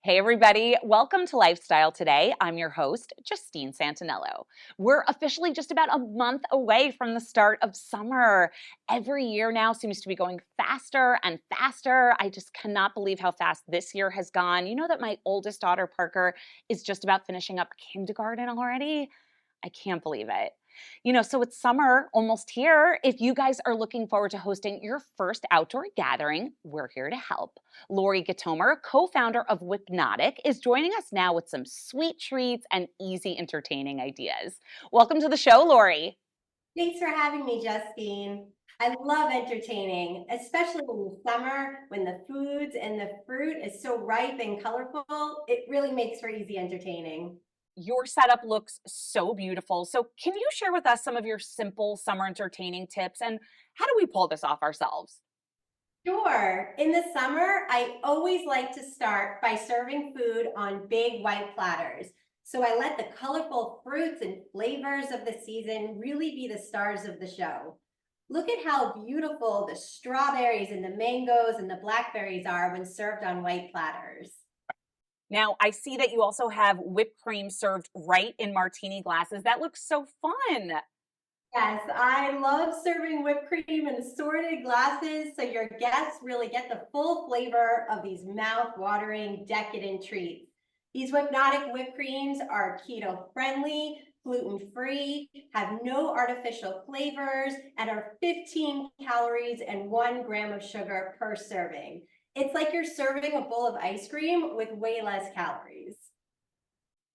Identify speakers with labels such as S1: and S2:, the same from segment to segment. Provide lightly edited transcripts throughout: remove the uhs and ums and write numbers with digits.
S1: Hey everybody, welcome to Lifestyle Today. I'm your host, Justine Santinello. We're officially just about a month away from the start of summer. Every year now seems to be going faster and faster. I just cannot believe how fast this year has gone. You know that my oldest daughter, Parker, is just about finishing up kindergarten already? I can't believe it. So it's summer almost here. If you guys are looking forward to hosting your first outdoor gathering, we're here to help. Lori Gatomer, co-founder of Whipnotic, is joining us now with some sweet treats and easy entertaining ideas. Welcome to the show, Lori.
S2: Thanks for having me, Justine. I love entertaining, especially in the summer when the foods and the fruit is so ripe and colorful. It really makes for easy entertaining.
S1: Your setup looks so beautiful. So, can you share with us some of your simple summer entertaining tips and how do we pull this off ourselves?
S2: Sure. In the summer, I always like to start by serving food on big white platters. So I let the colorful fruits and flavors of the season really be the stars of the show. Look at how beautiful the strawberries and the mangoes and the blackberries are when served on white platters.
S1: Now, I see that you also have whipped cream served right in martini glasses. That looks so fun.
S2: Yes, I love serving whipped cream in assorted glasses so your guests really get the full flavor of these mouth-watering, decadent treats. These hypnotic whipped creams are keto-friendly, gluten-free, have no artificial flavors, and are 15 calories and 1 gram of sugar per serving. It's like you're serving a bowl of ice cream with way less calories.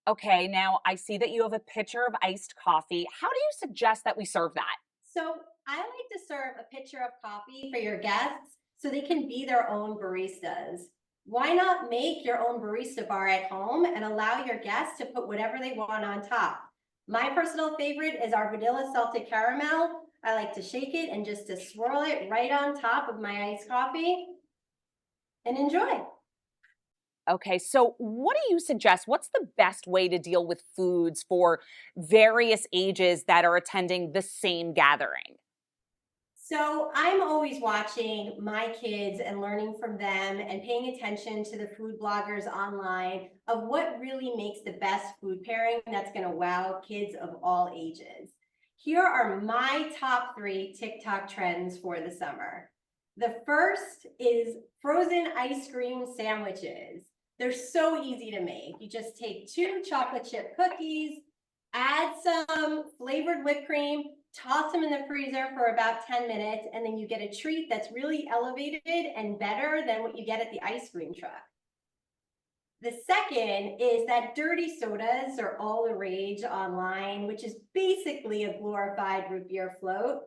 S1: Okay, now I see that you have a pitcher of iced coffee. How do you suggest that we serve that?
S2: So I like to serve a pitcher of coffee for your guests so they can be their own baristas. Why not make your own barista bar at home and allow your guests to put whatever they want on top? My personal favorite is our vanilla salted caramel. I like to shake it and just to swirl it right on top of my iced coffee and enjoy.
S1: Okay, so what do you suggest? What's the best way to deal with foods for various ages that are attending the same gathering?
S2: So I'm always watching my kids and learning from them and paying attention to the food bloggers online of what really makes the best food pairing that's going to wow kids of all ages. Here are my top 3 TikTok trends for the summer. The first is frozen ice cream sandwiches. They're so easy to make. You just take 2 chocolate chip cookies, add some flavored whipped cream, toss them in the freezer for about 10 minutes, and then you get a treat that's really elevated and better than what you get at the ice cream truck. The second is that dirty sodas are all the rage online, which is basically a glorified root beer float.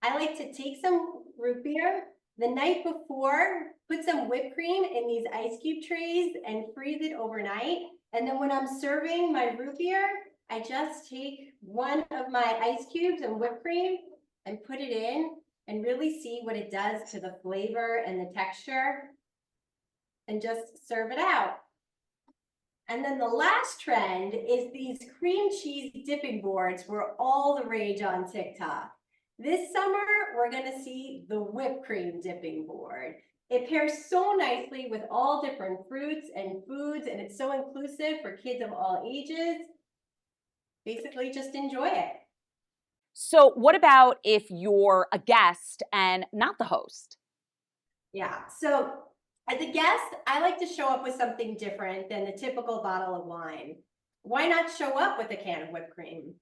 S2: I like to take some root beer the night before, put some whipped cream in these ice cube trays and freeze it overnight. And then when I'm serving my root beer, I just take one of my ice cubes and whipped cream and put it in and really see what it does to the flavor and the texture and just serve it out. And then the last trend is these cream cheese dipping boards were all the rage on TikTok. This summer, we're gonna see the whipped cream dipping board. It pairs so nicely with all different fruits and foods, and it's so inclusive for kids of all ages. Basically, just enjoy it.
S1: So, what about if you're a guest and not the host?
S2: Yeah, so as a guest, I like to show up with something different than the typical bottle of wine. Why not show up with a can of whipped cream?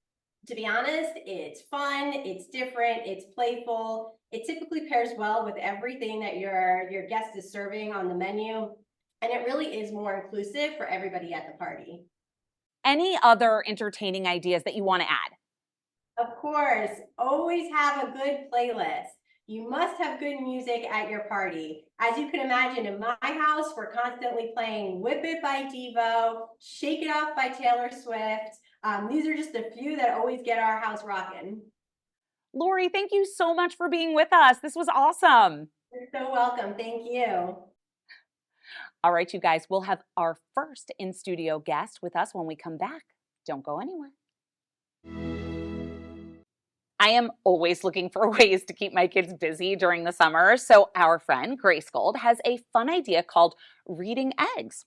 S2: To be honest, it's fun, it's different, it's playful. It typically pairs well with everything that your guest is serving on the menu, and it really is more inclusive for everybody at the party.
S1: Any other entertaining ideas that you want to add?
S2: Of course, always have a good playlist. You must have good music at your party. As you can imagine, in my house, we're constantly playing Whip It by Devo, Shake It Off by Taylor Swift. These are just a few that always get our house rocking.
S1: Lori, thank you so much for being with us. This was awesome.
S2: You're so welcome. Thank you.
S1: All right, you guys, we'll have our first in studio guest with us when we come back. Don't go anywhere. I am always looking for ways to keep my kids busy during the summer. So, our friend Grace Gold has a fun idea called reading eggs.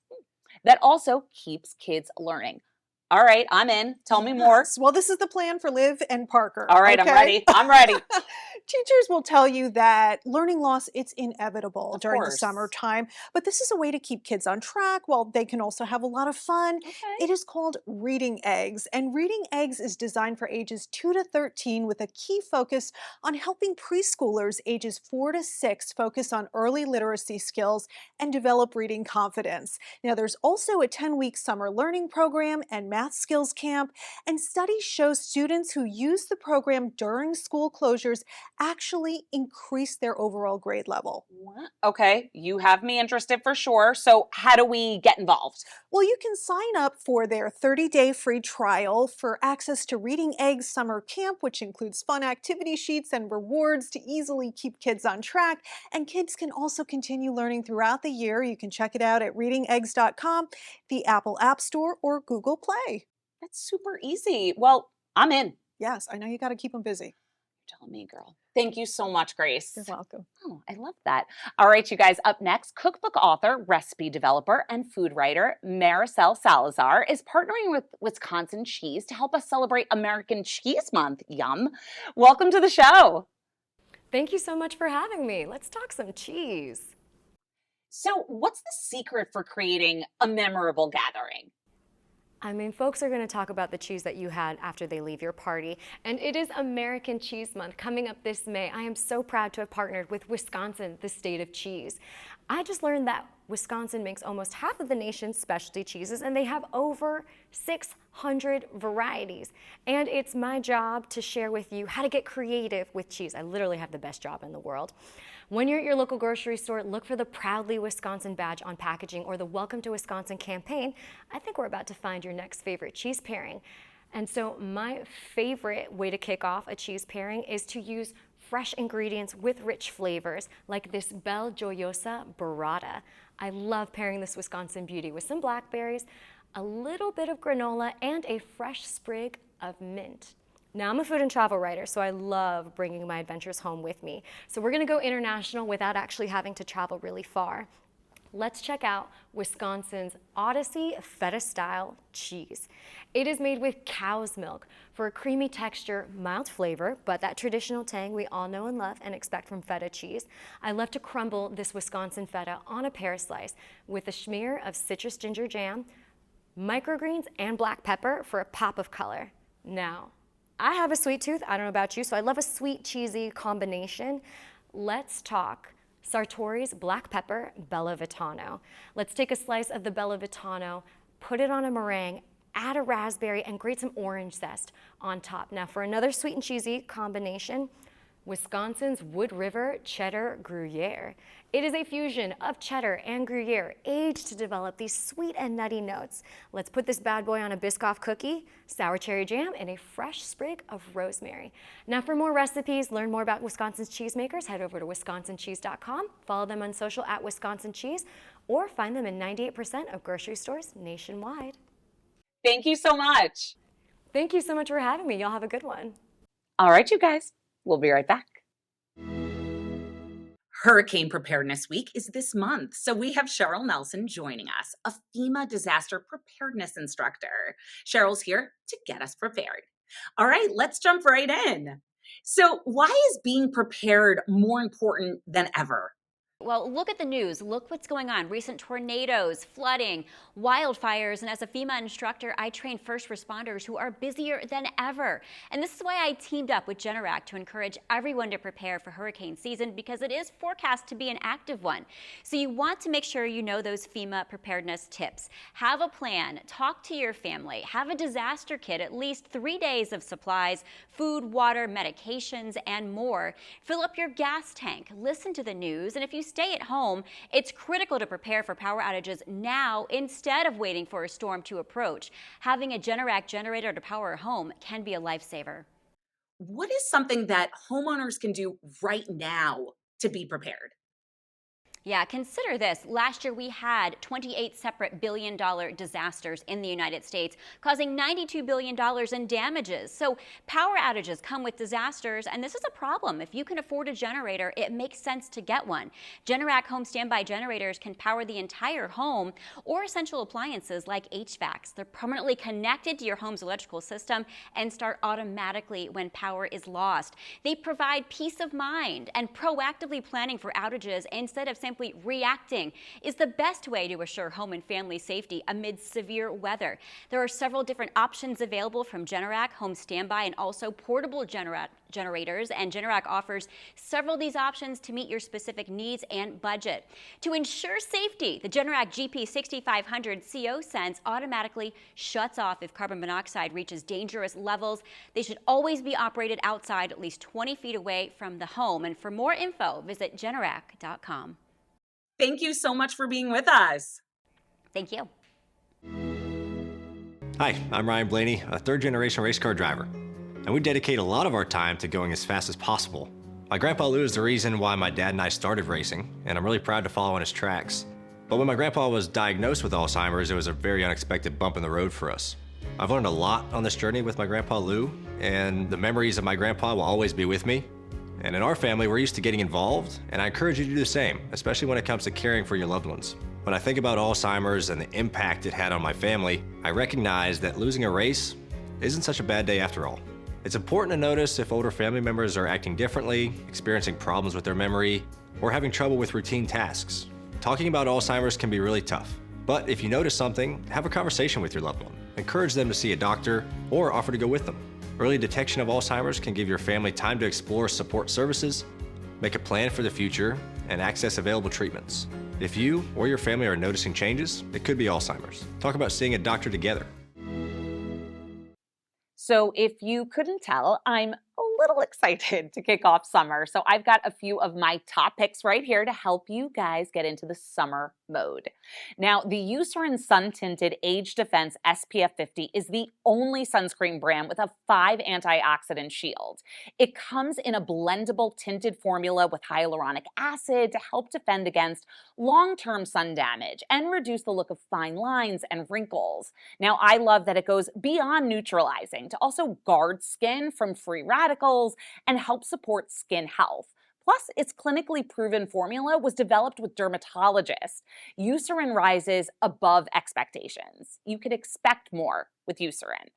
S1: that also keeps kids learning. All right, I'm in. Tell me more.
S3: Yes. Well, this is the plan for Liv and Parker,
S1: All right, I'm
S3: okay?
S1: ready. I'm ready.
S3: Teachers will tell you that learning loss, it's inevitable
S1: Of
S3: during the
S1: course.
S3: summertime, but this is a way to keep kids on track while they can also have a lot of fun.
S1: Okay.
S3: It is called Reading Eggs, and Reading Eggs is designed for ages 2 to 13 with a key focus on helping preschoolers ages 4 to 6 focus on early literacy skills and develop reading confidence. Now, there's also a 10-week summer learning program and math skills camp, and studies show students who use the program during school closures actually increase their overall grade level.
S1: What? Okay, you have me interested for sure. So, how do we get involved?
S3: Well, you can sign up for their 30-day free trial for access to Reading Eggs Summer Camp, which includes fun activity sheets and rewards to easily keep kids on track. And kids can also continue learning throughout the year. You can check it out at readingeggs.com, the Apple App Store, or Google Play.
S1: That's super easy. Well, I'm in.
S3: Yes, I know you got to keep them busy.
S1: Telling me, girl. Thank you so much,
S3: You're
S1: Grace.
S3: welcome.
S1: Oh, I love that. All right, you guys, up next, cookbook author, recipe developer, and food writer Maricel Salazar is partnering with Wisconsin Cheese to help us celebrate American Cheese Month. Yum. Welcome to the show.
S4: Thank you so much for having me. Let's talk some cheese.
S1: So, what's the secret for creating a memorable gathering?
S4: I mean, folks are going to talk about the cheese that you had after they leave your party. And it is American Cheese Month coming up this May. I am so proud to have partnered with Wisconsin, the state of cheese. I just learned that Wisconsin makes almost half of the nation's specialty cheeses, and they have over 600 varieties. And it's my job to share with you how to get creative with cheese. I literally have the best job in the world. When you're at your local grocery store, look for the Proudly Wisconsin badge on packaging or the Welcome to Wisconsin campaign. I think we're about to find your next favorite cheese pairing. And so my favorite way to kick off a cheese pairing is to use fresh ingredients with rich flavors like this Belle Gioiosa burrata. I love pairing this Wisconsin beauty with some blackberries, a little bit of granola, and a fresh sprig of mint. Now, I'm a food and travel writer, so I love bringing my adventures home with me. So we're gonna go international without actually having to travel really far. Let's check out Wisconsin's Odyssey Feta-style cheese. It is made with cow's milk for a creamy texture, mild flavor, but that traditional tang we all know and love and expect from feta cheese. I love to crumble this Wisconsin feta on a pear slice with a smear of citrus ginger jam, microgreens, and black pepper for a pop of color. Now, I have a sweet tooth, I don't know about you, so I love a sweet cheesy combination. Let's talk Sartori's black pepper Bella Vitano. Let's take a slice of the Bella Vitano, put it on a meringue, add a raspberry, and grate some orange zest on top. Now for another sweet and cheesy combination, Wisconsin's Wood River Cheddar Gruyere. It is a fusion of cheddar and Gruyere, aged to develop these sweet and nutty notes. Let's put this bad boy on a Biscoff cookie, sour cherry jam, and a fresh sprig of rosemary. Now for more recipes, learn more about Wisconsin's cheesemakers, head over to wisconsincheese.com, follow them on social at Wisconsin Cheese, or find them in 98% of grocery stores nationwide.
S1: Thank you so much.
S4: Thank you so much for having me. Y'all have a good one.
S1: All right, you guys, we'll be right back. Hurricane Preparedness Week is this month, so we have Cheryl Nelson joining us, a FEMA disaster preparedness instructor. Cheryl's here to get us prepared. All right, let's jump right in. So, why is being prepared more important than ever?
S5: Well, look at the news. Look what's going on. Recent tornadoes, flooding, wildfires. And as a FEMA instructor, I train first responders who are busier than ever. And this is why I teamed up with Generac to encourage everyone to prepare for hurricane season, because it is forecast to be an active one. So you want to make sure you know those FEMA preparedness tips. Have a plan. Talk to your family. Have a disaster kit, at least 3 days of supplies, food, water, medications, and more. Fill up your gas tank. Listen to the news. And if you stay at home, it's critical to prepare for power outages now instead of waiting for a storm to approach. Having a Generac generator to power a home can be a lifesaver.
S1: What is something that homeowners can do right now to be prepared?
S5: Yeah, consider this. Last year we had 28 separate billion-dollar disasters in the United States, causing $92 billion in damages. So power outages come with disasters, and this is a problem. If you can afford a generator, it makes sense to get one. Generac home standby generators can power the entire home or essential appliances like HVACs. They're permanently connected to your home's electrical system and start automatically when power is lost. They provide peace of mind, and proactively planning for outages instead of simply reacting is the best way to assure home and family safety amid severe weather. There are several different options available from Generac home standby and also portable generators, and Generac offers several of these options to meet your specific needs and budget. To ensure safety, the Generac GP6500 CO Sense automatically shuts off if carbon monoxide reaches dangerous levels. They should always be operated outside at least 20 feet away from the home. And for more info, visit generac.com.
S1: Thank you so much for being with us.
S5: Thank you.
S6: Hi, I'm Ryan Blaney, a third-generation race car driver, and we dedicate a lot of our time to going as fast as possible. My grandpa Lou is the reason why my dad and I started racing, and I'm really proud to follow in his tracks. But when my grandpa was diagnosed with Alzheimer's, it was a very unexpected bump in the road for us. I've learned a lot on this journey with my grandpa Lou, and the memories of my grandpa will always be with me. And in our family, we're used to getting involved, and I encourage you to do the same, especially when it comes to caring for your loved ones. When I think about Alzheimer's and the impact it had on my family, I recognize that losing a race isn't such a bad day after all. It's important to notice if older family members are acting differently, experiencing problems with their memory, or having trouble with routine tasks. Talking about Alzheimer's can be really tough, but if you notice something, have a conversation with your loved one. Encourage them to see a doctor or offer to go with them. Early detection of Alzheimer's can give your family time to explore support services, make a plan for the future, and access available treatments. If you or your family are noticing changes, it could be Alzheimer's. Talk about seeing a doctor together.
S1: So if you couldn't tell, I'm a little excited to kick off summer. So I've got a few of my top picks right here to help you guys get into the summer mode. Now, the Eucerin Sun Tinted Age Defense SPF 50 is the only sunscreen brand with a 5 antioxidant shield. It comes in a blendable tinted formula with hyaluronic acid to help defend against long-term sun damage and reduce the look of fine lines and wrinkles. Now, I love that it goes beyond neutralizing to also guard skin from free radicals and help support skin health. Plus, its clinically proven formula was developed with dermatologists. Eucerin rises above expectations. You could expect more with Eucerin.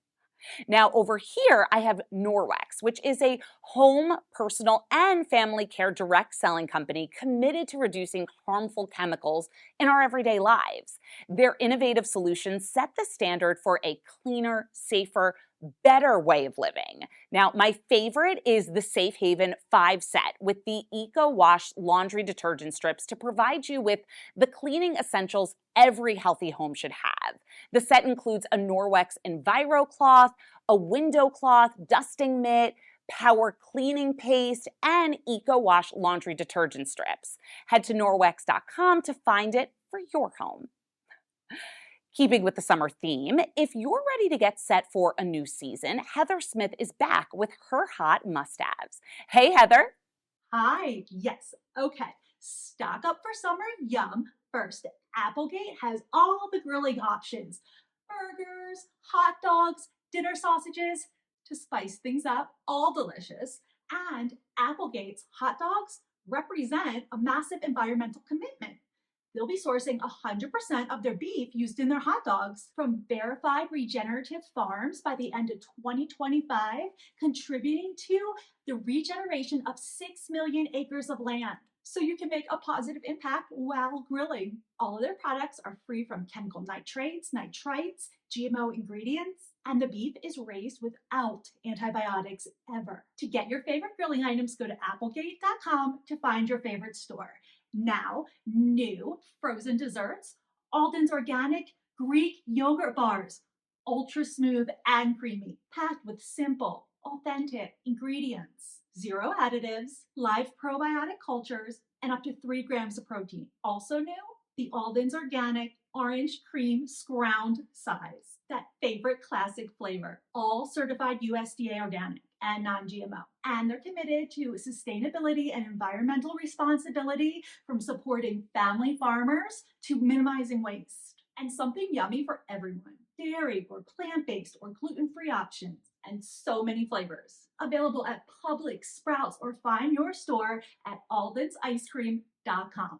S1: Now over here, I have Norwex, which is a home, personal, and family care direct selling company committed to reducing harmful chemicals in our everyday lives. Their innovative solutions set the standard for a cleaner, safer, better way of living. Now, my favorite is the Safe Haven 5 set with the Eco Wash laundry detergent strips to provide you with the cleaning essentials every healthy home should have. The set includes a Norwex Enviro cloth, a window cloth, dusting mitt, power cleaning paste, and Eco Wash laundry detergent strips. Head to norwex.com to find it for your home. Keeping with the summer theme, if you're ready to get set for a new season, Heather Smith is back with her hot must-haves. Hey, Heather.
S7: Hi, yes, okay. Stock up for summer yum. First, Applegate has all the grilling options. Burgers, hot dogs, dinner sausages. To spice things up, all delicious. And Applegate's hot dogs represent a massive environmental commitment. They'll be sourcing 100% of their beef used in their hot dogs from verified regenerative farms by the end of 2025, contributing to the regeneration of 6 million acres of land. So you can make a positive impact while grilling. All of their products are free from chemical nitrates, nitrites, GMO ingredients, and the beef is raised without antibiotics ever. To get your favorite grilling items, go to applegate.com to find your favorite store. Now, new frozen desserts, Alden's Organic Greek yogurt bars, ultra smooth and creamy, packed with simple, authentic ingredients, 0 additives, live probiotic cultures, and up to 3 grams of protein. Also new, the Alden's Organic Orange Cream Scround size. that favorite classic flavor, all certified USDA organic and non-GMO. And they're committed to sustainability and environmental responsibility, from supporting family farmers to minimizing waste. And something yummy for everyone. Dairy or plant-based or gluten-free options, and so many flavors. Available at Publix, Sprouts, or find your store at alden'sicecream.com.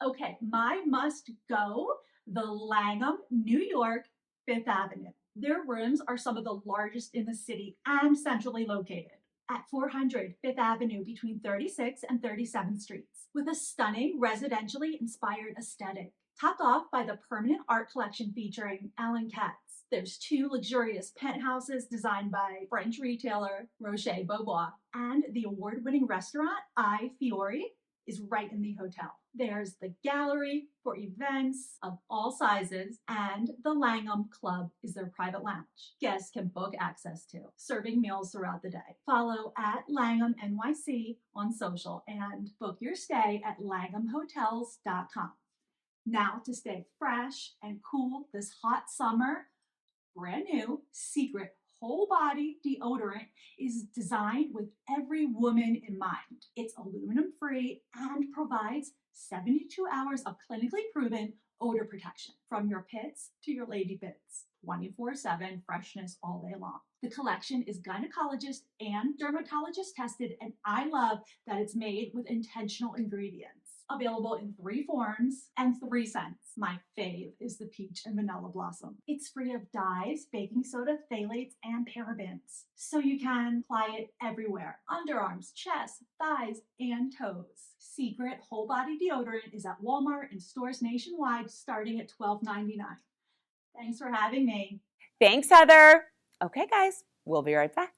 S7: Okay, my must go, the Langham, New York, 5th Avenue. Their rooms are some of the largest in the city and centrally located at 400 5th Avenue between 36th and 37th Streets, with a stunning residentially inspired aesthetic, topped off by the permanent art collection featuring Alan Katz. There's 2 luxurious penthouses designed by French retailer Rocher Beaubois, and the award-winning restaurant I Fiori is right in the hotel. There's the gallery for events of all sizes, and the Langham Club is their private lounge guests can book access to, serving meals throughout the day. Follow at Langham NYC on social and book your stay at langhamhotels.com. Now, to stay fresh and cool this hot summer, brand new Secret whole body deodorant is designed with every woman in mind. It's aluminum free and provides 72 hours of clinically proven odor protection from your pits to your lady bits. 24/7 freshness all day long. The collection is gynecologist and dermatologist tested, and I love that it's made with intentional ingredients. Available in 3 forms and 3 scents. My fave is the peach and vanilla blossom. It's free of dyes, baking soda, phthalates, and parabens, so you can apply it everywhere: underarms, chest, thighs, and toes. Secret whole body deodorant is at Walmart and stores nationwide starting at $12.99. Thanks for having me.
S1: Thanks, Heather. Okay, guys, we'll be right back.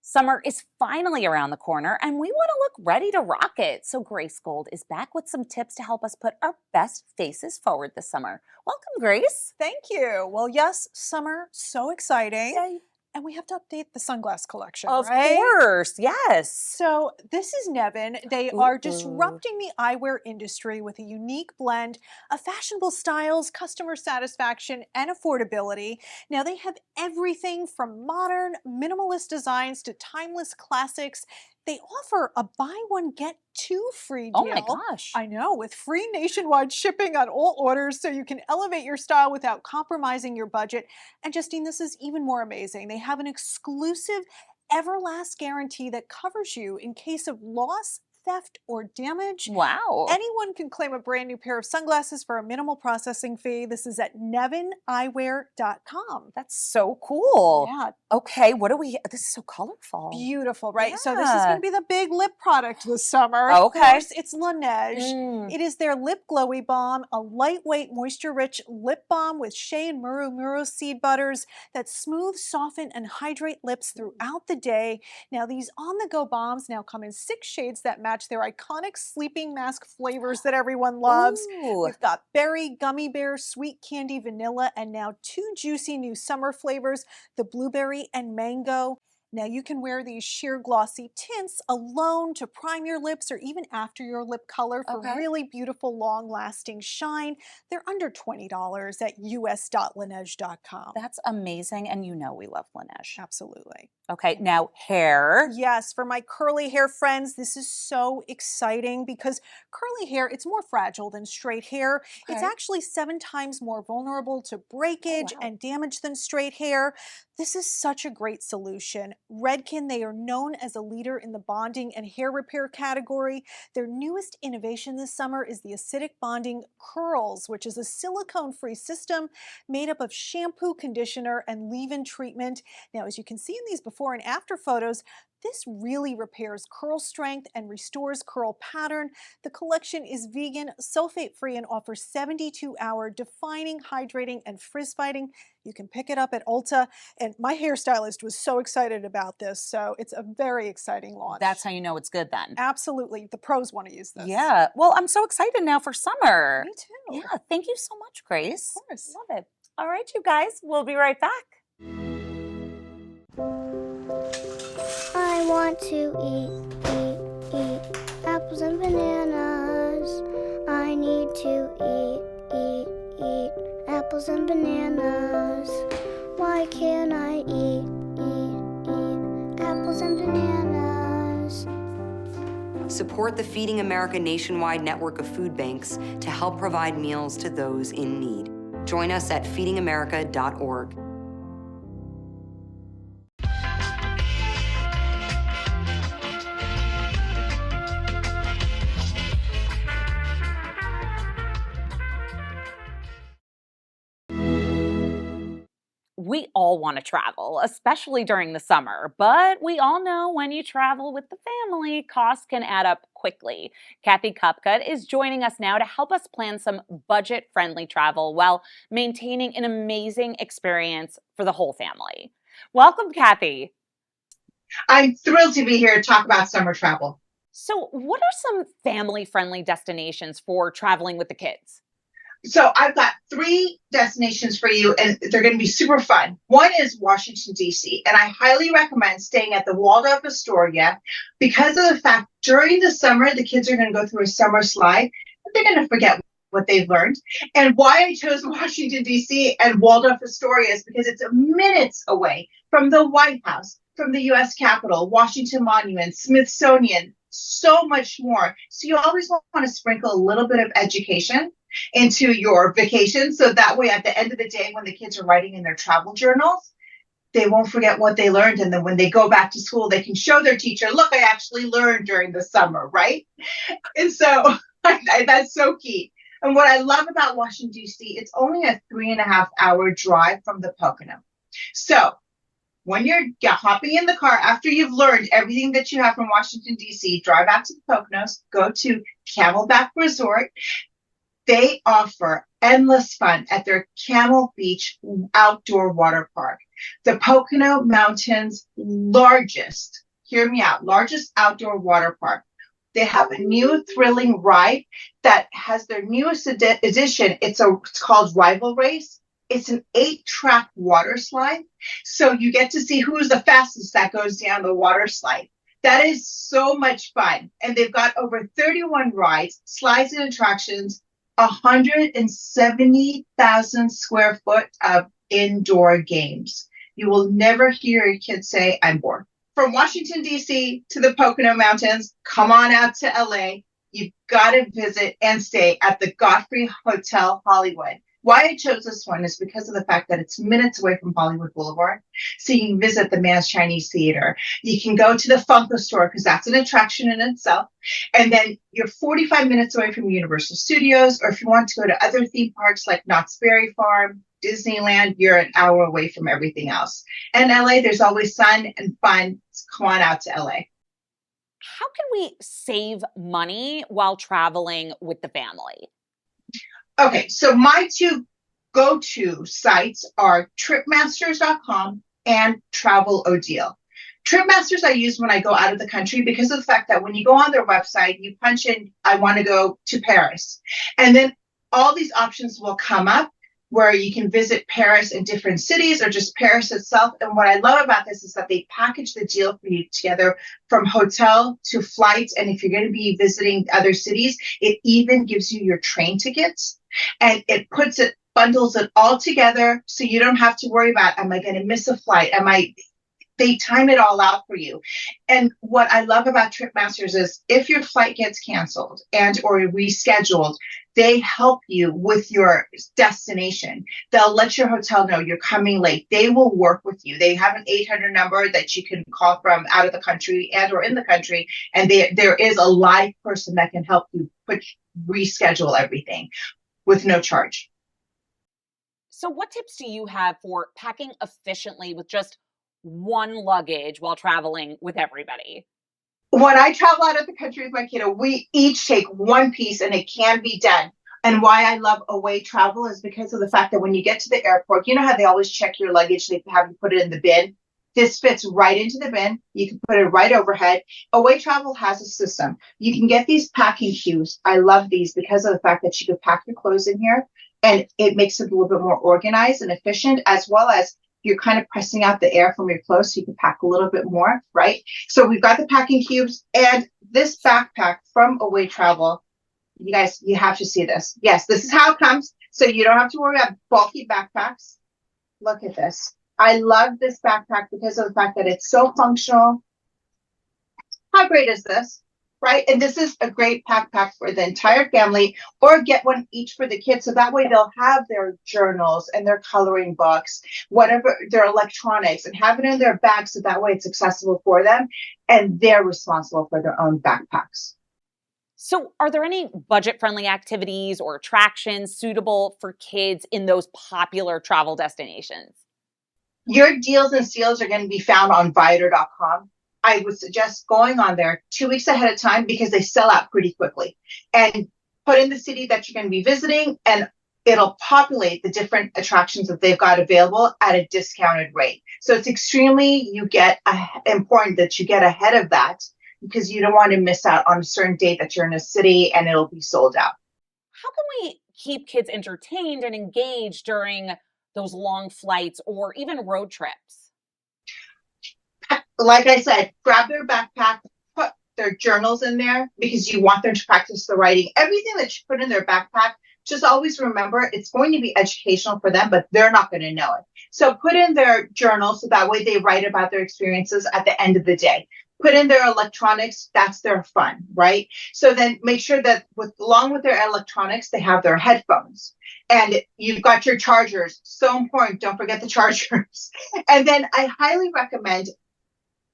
S1: Summer is finally around the corner, and we want to look ready to rock it. So Grace Gold is back with some tips to help us put our best faces forward this summer. Welcome, Grace.
S3: Thank you. Well, yes, summer, so exciting.
S1: Yay.
S3: And we have to update the sunglass collection,
S1: Of
S3: right?
S1: course, yes.
S3: So this is Nevin. They are disrupting the eyewear industry with a unique blend of fashionable styles, customer satisfaction, and affordability. Now they have everything from modern, minimalist designs to timeless classics. They offer a buy one, get 2 free deal.
S1: Oh my gosh.
S3: I know, with free nationwide shipping on all orders, so you can elevate your style without compromising your budget. And Justine, this is even more amazing. They have an exclusive Everlast guarantee that covers you in case of loss, theft, or damage.
S1: Wow.
S3: Anyone can claim a brand new pair of sunglasses for a minimal processing fee. This is at nevin.eyewear.com.
S1: That's so cool.
S3: Yeah.
S1: Okay, what do we, this is so colorful.
S3: Beautiful, right? So this is
S1: Yeah.
S3: going to be the big lip product this summer.
S1: Okay.
S3: Of course, it's Laneige.
S1: Mm.
S3: It is their Lip Glowy Balm, a lightweight, moisture-rich lip balm with shea and muru seed butters that smooth, soften, and hydrate lips throughout the day. Now, these on-the-go balms now come in 6 shades that match their iconic sleeping mask flavors that everyone loves.
S1: Ooh.
S3: We've got berry, gummy bear, sweet candy, vanilla, and now 2 juicy new summer flavors, the blueberry and mango. Now you can wear these sheer glossy tints alone to prime your lips or even after your lip color for really beautiful, long-lasting shine. They're under $20 at us.laneige.com.
S1: That's amazing, and you know we love Laneige.
S3: Absolutely.
S1: Okay, now hair.
S3: Yes, for my curly hair friends, this is so exciting because curly hair, it's more fragile than straight hair. It's actually 7 times more vulnerable to breakage and damage than straight hair. This is such a great solution. Redken, they are known as a leader in the bonding and hair repair category. Their newest innovation this summer is the acidic bonding Curls, which is a silicone-free system made up of shampoo, conditioner, and leave-in treatment. Now, as you can see in these before and after photos, this really repairs curl strength and restores curl pattern. The collection is vegan, sulfate-free, and offers 72-hour defining, hydrating, and frizz-fighting. You can pick it up at Ulta, and my hairstylist was so excited about this, so it's a very exciting launch.
S1: That's how you know it's good then.
S3: Absolutely. The pros want to use this.
S1: Yeah. Well, I'm so excited now for summer.
S3: Me too.
S1: Yeah. Thank you so much, Grace.
S3: Of course.
S1: Love it. All right, you guys. We'll be right back.
S8: I want to eat apples and bananas. I need to eat apples apples and bananas. Why can't I eat apples and bananas?
S9: Support the Feeding America nationwide network of food banks to help provide meals to those in need. Join us at feedingamerica.org.
S1: We all want to travel, especially during the summer, but we all know when you travel with the family, costs can add up quickly. Kathy Cupcut is joining us now to help us plan some budget-friendly travel while maintaining an amazing experience for the whole family. Welcome, Kathy.
S10: I'm thrilled to be here to talk about summer travel.
S1: So, what are some family-friendly destinations for traveling with the kids?
S10: So I've got 3 destinations for you, and they're going to be super fun. One is Washington, D.C., and I highly recommend staying at the Waldorf Astoria because of the fact during the summer, the kids are going to go through a summer slide, but they're going to forget what they've learned. And why I chose Washington, D.C. and Waldorf Astoria is because it's minutes away from the White House, from the U.S. Capitol, Washington Monument, Smithsonian, so much more. So you always want to sprinkle a little bit of education into your vacation. So that way, at the end of the day, when the kids are writing in their travel journals, they won't forget what they learned. And then when they go back to school, they can show their teacher, look, I actually learned during the summer, right? And so that's so key. And what I love about Washington, D.C., it's only a 3.5-hour drive from the Pocono. So when you're hopping in the car, after you've learned everything that you have from Washington, D.C., drive out to the Poconos, go to Camelback Resort. They offer endless fun at their Camel Beach outdoor water park. The Pocono Mountains' largest, hear me out, largest outdoor water park. They have a new thrilling ride that has their newest edition. It's called Rival Race. It's an 8-track water slide. So you get to see who's the fastest that goes down the water slide. That is so much fun. And they've got over 31 rides, slides, and attractions, 170,000 square foot of indoor games. You will never hear your kids say, I'm bored. From Washington, D.C. to the Pocono Mountains, come on out to LA. You've got to visit and stay at the Godfrey Hotel Hollywood. Why I chose this one is because of the fact that it's minutes away from Hollywood Boulevard. So you can visit the Man's Chinese Theater. You can go to the Funko store because that's an attraction in itself. And then you're 45 minutes away from Universal Studios. Or if you want to go to other theme parks like Knott's Berry Farm, Disneyland, you're an hour away from everything else. And LA, there's always sun and fun. So come on out to LA.
S1: How can we save money while traveling with the family?
S10: Okay, so my 2 go-to sites are tripmasters.com and Travel-O-Deal. Tripmasters I use when I go out of the country because of the fact that when you go on their website, you punch in, I want to go to Paris. And then all these options will come up where you can visit Paris in different cities or just Paris itself. And what I love about this is that they package the deal for you together from hotel to flights. And if you're going to be visiting other cities, it even gives you your train tickets. And it bundles it all together so you don't have to worry about, am I going to miss a flight? They time it all out for you. And what I love about Tripmasters is if your flight gets canceled and or rescheduled, they help you with your destination. They'll let your hotel know you're coming late. They will work with you. They have an 800 number that you can call from out of the country and or in the country. And there is a live person that can help you reschedule everything with no charge.
S1: So what tips do you have for packing efficiently with just one luggage while traveling with everybody?
S10: When I travel out of the country with my kiddo, we each take one piece and it can be done. And why I love away travel is because of the fact that when you get to the airport, you know how they always check your luggage, they have you put it in the bin. This fits right into the bin. You can put it right overhead. Away travel has a system. You can get these packing cubes. I love these because of the fact that you can pack your clothes in here and it makes it a little bit more organized and efficient, as well as you're kind of pressing out the air from your clothes so you can pack a little bit more, right? So we've got the packing cubes and this backpack from Away Travel. You guys, you have to see this. Yes, this is how it comes. So you don't have to worry about bulky backpacks. Look at this. I love this backpack because of the fact that it's so functional. How great is this? Right? And this is a great backpack for the entire family, or get one each for the kids. So that way they'll have their journals and their coloring books, whatever, their electronics, and have it in their bag. So that way it's accessible for them and they're responsible for their own backpacks.
S1: So, are there any budget-friendly activities or attractions suitable for kids in those popular travel destinations?
S10: Your deals and steals are going to be found on Viator.com. I would suggest going on there 2 weeks ahead of time because they sell out pretty quickly. And put in the city that you're going to be visiting, and it'll populate the different attractions that they've got available at a discounted rate. So it's extremely important that you get ahead of that, because you don't want to miss out on a certain date that you're in a city and it'll be sold out.
S1: How can we keep kids entertained and engaged during those long flights or even road trips?
S10: Like I said, grab their backpack, put their journals in there because you want them to practice the writing. Everything that you put in their backpack, just always remember it's going to be educational for them, but they're not going to know it. So put in their journals so that way they write about their experiences at the end of the day. Put in their electronics, that's their fun, right? So then make sure that along with their electronics, they have their headphones. And you've got your chargers. So important. Don't forget the chargers. And then I highly recommend,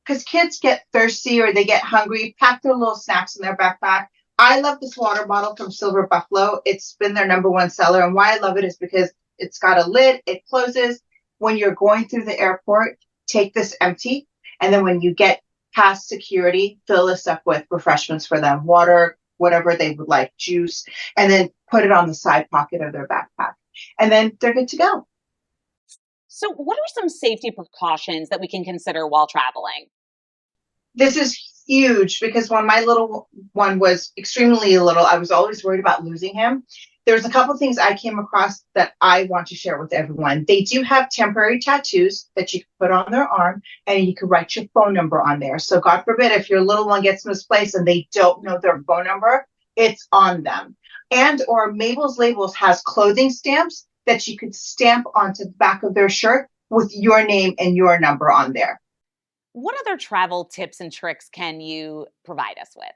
S10: because kids get thirsty or they get hungry, pack their little snacks in their backpack. I love this water bottle from Silver Buffalo. It's been their #1 seller. And why I love it is because it's got a lid, it closes. When you're going through the airport, take this empty. And then when you get past security, fill this up with refreshments for them, water, whatever they would like, juice, and then put it on the side pocket of their backpack. And then they're good to go.
S1: So, what are some safety precautions that we can consider while traveling?
S10: This is huge because when my little one was extremely little, I was always worried about losing him. There's a couple things I came across that I want to share with everyone. They do have temporary tattoos that you can put on their arm, and you can write your phone number on there. So God forbid if your little one gets misplaced and they don't know their phone number, it's on them. And or Mabel's Labels has clothing stamps that you could stamp onto the back of their shirt with your name and your number on there.
S1: What other travel tips and tricks can you provide us with?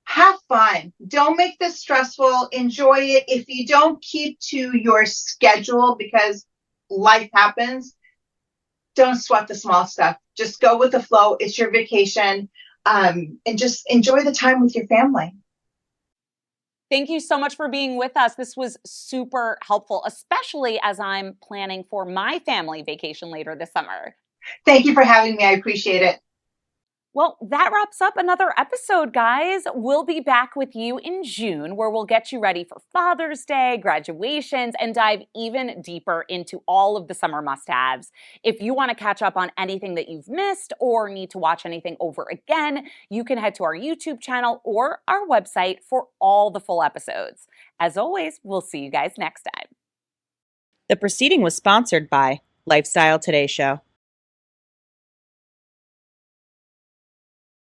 S10: Have fun. Don't make this stressful. Enjoy it. If you don't keep to your schedule because life happens, don't sweat the small stuff. Just go with the flow. It's your vacation. And just enjoy the time with your family.
S1: Thank you so much for being with us. This was super helpful, especially as I'm planning for my family vacation later this summer.
S10: Thank you for having me. I appreciate it.
S1: Well, that wraps up another episode, guys. We'll be back with you in June, where we'll get you ready for Father's Day, graduations, and dive even deeper into all of the summer must-haves. If you want to catch up on anything that you've missed or need to watch anything over again, you can head to our YouTube channel or our website for all the full episodes. As always, we'll see you guys next time.
S11: The proceeding was sponsored by Lifestyle Today Show.